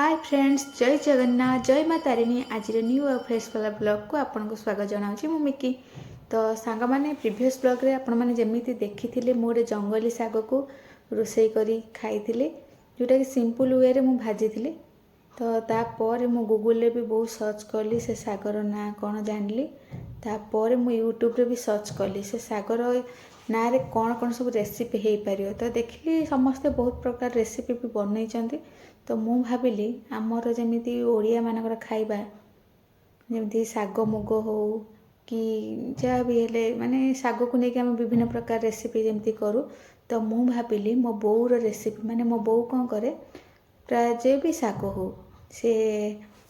Hi friends, जय जगन्नाथ, जय माँ तारिणी। आज न्यू और फ्रेश वाला ब्लॉग को आपको स्वागत जनाऊँ। मु मिकी तो सांग मैंने प्रीवियस ब्लॉग रे आपण मैंने जमी देखी मोटे जंगली शाग को रोसई करी खाई जोटा कि सिंपल वे रे मु भाजी तो तापर मु गूगल रे भी बहुत सर्च कली से शागर ना कौन जानली। तापर मु यूट्यूब रे भी सर्च कली से शागर ना रे कौन कौन सब रेसिपी हो पार। तो देखिली समस्ते बहुत प्रकार रेसिपी भी बनई। तो मु भाविली आमर जमी ओडिया मानकर खाइबा जमी शाग मुग हो कि जहाँ भी हेले माने शाग को लेकिन आम विभिन्न प्रकार रेसिपी जमी करूँ। तो मु भाविली मो बोर रेसिपी माने मो बो कौन करे प्राय जे भी शाग हो से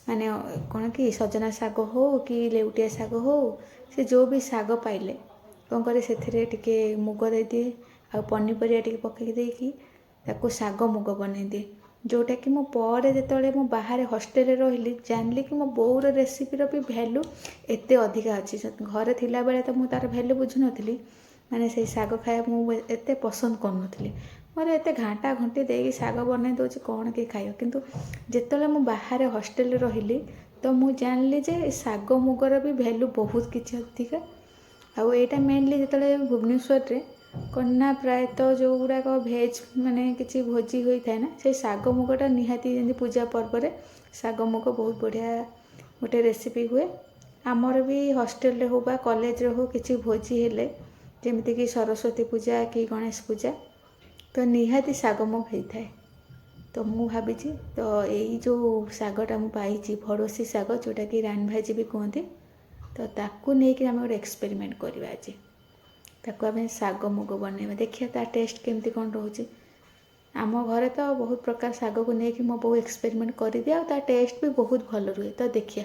माने कौन कि सजना शाग हो कि लेउटिया शाग हो से जो भी शाग पाइले कौन करे से टिके मुग दे दिए आ पनीपरिया टिके पकई देकी ताको शाग मुग बनई दिए। जोटा कि मो पर जिते मो बाहर हॉस्टेल रही जानली कि मो बोर रेसिपीर भी भैल्यू एते अधिका अच्छी। घरे थिला बेले तो मुझे तार भैल्यू बुझु नी माने से शाग खाया मुझे एते पसंद करूनी। मोर एते घाटा घंटी देकी शाग बनई दूसरी कौन किए खाइब किंतु जिते मु बाहर हॉस्टेल रही तो मुझे जानली जे शाग मुगर भी भैल्यू बहुत किसी अधिका। आउ यहाँ मेनली जिते भुवनेश्वर कन्ना प्रायतः जो गुड़ाक भेज माने किसी भोजी होता है ना से शाग मुगटा निहाती जमी पूजा पर्व में शाग मुग बहुत बढ़िया गोटे रेसिपी हुए। आमर भी हॉस्टेल हो बा कॉलेज हो किसी भोजी हेले जमीती कि सरस्वती पूजा कि गणेश पूजा तो निहाती शाग मुग होता है। तो मु भावी तो यही जो शागटा मु पाई भड़ोसी शाग जोटा कि रान भाजी भी कहते तो ताकू नहीं आम गोटे एक्सपेरिमेंट करवा आज ताको आम शाग मुग बनवा देखिए ता टेस्ट केमती कौन रोचे। आम घरे तो बहुत प्रकार शाग को लेकिन मो बो एक्सपेरिमेंट कर दिया ता टेस्ट भी बहुत भल रुहे। तो देखिए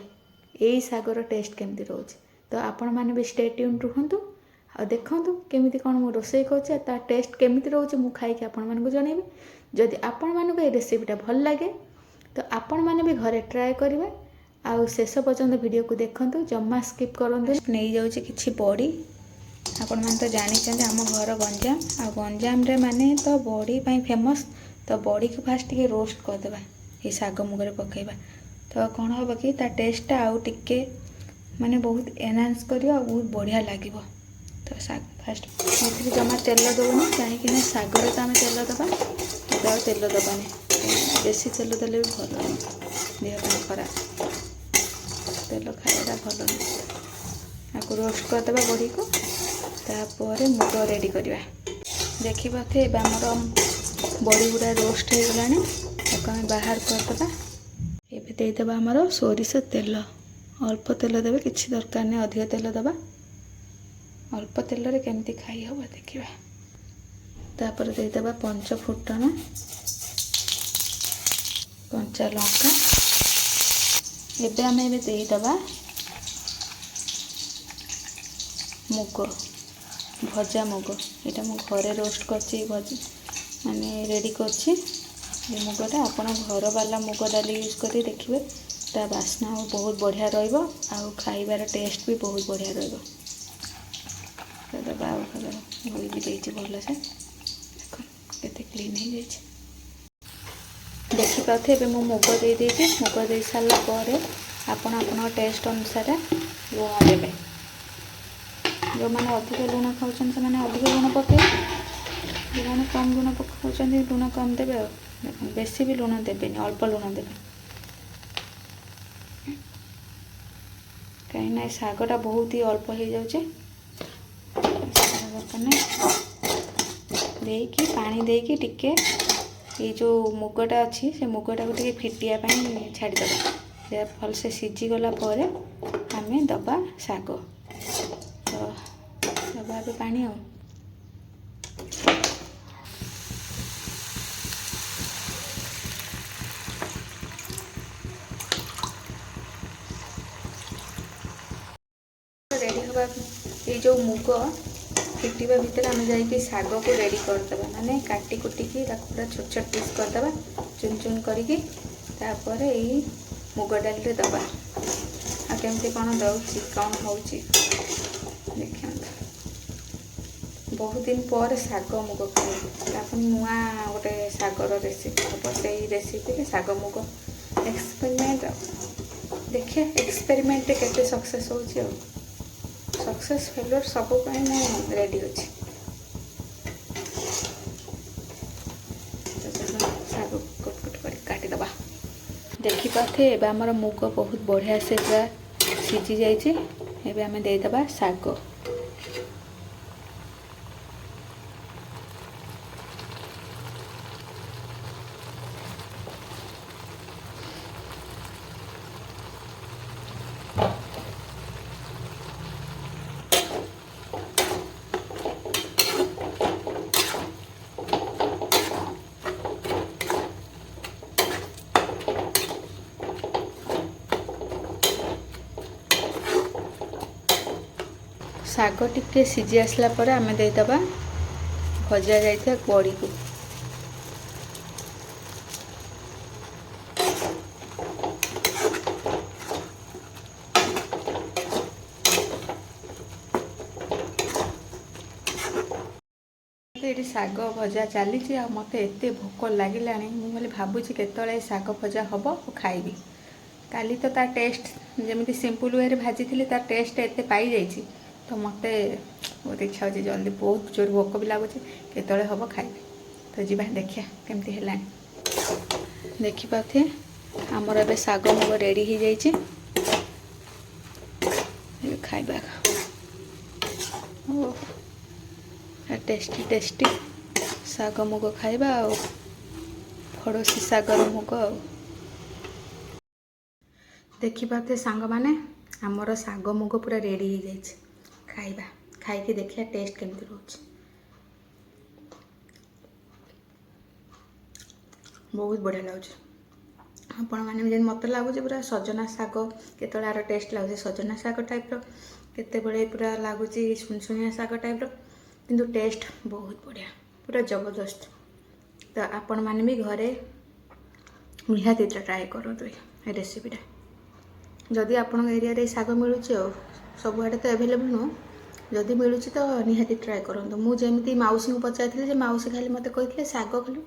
यही शागर टेस्ट केमती रोचे। तो आपण मैंने भी स्टे ट्यून रुहतु आ देखूँ केमी कौन मो रोसई कर ता टेस्ट केमती रोचे मु खाई आपण मानक जनइबी। जदि आपण मानक ये रेसिपीटा भल लगे तो आपण मैंने भी घरे ट्राए करेंगे। आउ शेष पर्यंत वीडियो को देखंतु जम्मा स्किप करंतु। नहीं जाउची किछि बड़ी आपण मैंने तो जानी आम घर गंजाम आ गंजाम रे माने तो बड़ी फेमस। तो बड़ी को फास्ट टिके रोस्ट करदेबा ये शाग मुगरे पकेबा तो कौन हम कि ता टेस्टा आउ टिके माने बहुत एनहांस करियो बहुत बढ़िया लागिबो। तो शाग फास्ट ये जमा तेल दौनी कहीं शागर तो आम तेल दबा तो तेल दबानी बेसी तेल देले भी भल देह खराब तेल खाइबा भल नहीं। रोस्ट करदेबा बड़ी को तापर मुग रेडी करवा देखिए आमर बड़ी गुड़ा रोस्ट हो गलानी आम बाहर करदेबा। एबे देदेबा आमर सोरिष तेल अल्प तेल देवे किसी दरकार नहीं अधिक तेल दबा अल्प तेल रे केमती खाई हम देखा। तापर देदेबा पंच फुटन कंचा लंका एबे आम देदेबा मुग भजा मुग यहाँ मु घरे रोस्ट करची माने रेडी करची मुगटा आपण घर वाला मुग डाली यूज करी देखिए ता बास्ना बहुत बढ़िया रहिबो आउ खाइबार टेस्ट भी बहुत बढ़िया रहिबो। दबा धोई भी देछि भल से देखो केते क्लीन हो जाइछि देखि पाथे। एबे मु मुग दे देछि मुग दे साला परे आपण आपण टेस्ट अनुसार लुण देबे। जो मैंने अधिक लुण खाऊँ से अधिक लुण पके जो मैंने कम लुण पकाऊँ लुण कम देवे देख बेसी भी लुण देवे अल्प लुण देवे कहीं शागटा बहुत ही अल्प हो जाऊे देकी पानी देकी टिके ये जो मुगटा अच्छी से मुगटा को टिके फिटिया छाड़ीदे भल से सीझीगला आम दबा शाग तो दबा भी पानी आ रेडी हवा ये जो मुग फिटिवा भितर आम जाइए शाग को रेडी करदेबा माने काटी कुटिकी पूरा छोट छोट पीस करदेबा चुन चुन करके तापर यही मुग डाली रे दबा आ केमती कौन दउची कौन होउची देखिए बहुत दिन पर शाग मुग खाई नुआ गोटे शागर रेसिपी हम से रेसिपी शाग मुग एक्सपेरिमेंट देखिए एक्सपेरिमेंट केते सक्सेस होची हो सक्सेस फेलियर सब मैं रेडी अच्छी साग कट कट कर काटिदबा देखिपारे एवं आमर मुग बहुत बढ़िया से पूरा सीझी जाइए आम देदेबा साग शाग टिके सीझी आसला पर आम देदेबा भजा जाइए बड़ी को ये शाग भजा चली मत एत भोक लगिला मुझे भावुँ केतले शाग भजा हम और खाइबी काली तो तार टेस्ट जमी सिंपल वे भाजी थी तार टेस्ट एत पाई जाइए तो मत बहुत इच्छा हो जल्दी बहुत जोर भोक भी लगुच केतले हम खाइबी तो जी देखिए केमती है देखिपे आमर ए शाग मुग रेडी हो जाइए खाइबा टेस्टी टेस्टी शाग मुग खाइबा फड़ोसी शागर मुग देखिपे सांग माने आमर शाग मुग पूरा रेडी हो जाइए खाइबा खाइके देखिए टेस्ट केमती रोच बहुत बढ़िया लगुच आपण मैंने मत लगुच पूरा सजना शाग केतले आर टेस्ट लगुच सजना शाग टाइप केते बड़े पूरा लगुच सुनसुनिया शाग टाइप किंतु टेस्ट बहुत बढ़िया पूरा जबरदस्त तो आपण मैंने भी घरे निहाती ट्राए करूँ रेसिपीटा जदि आपण एरिया शाग मिलूँ सबुआड़े तो एभेलेबल नुह जदि मिलूँ तो निहाती ट्राए करूँ मुझे माउसी को पचारी माउसी खाली मत कहते शाग खाली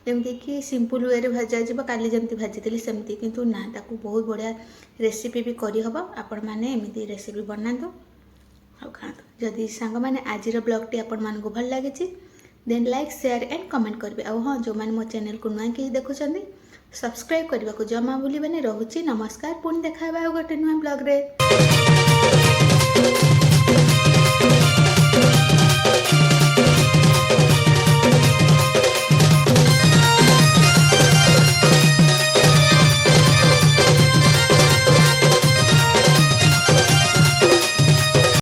जमी कि सिंपल वे भाजा काली जमी भाजी सेमती किंतु ना ताकू बहुत बढ़िया रेसिपी भी करहब आपण मैंने एमती रेसिपी बनातु आ खातु जदि सांग मैंने आज ब्लॉग आपण मानक भल लगी then like share and comment करेंगे आ हाँ जो मैंने मो चैनल को नुआ कि देखुं सब्सक्राइब करने को जमा भूलिए रोचे नमस्कार पुणी देखा गोटे नुआ ब्लॉग रे।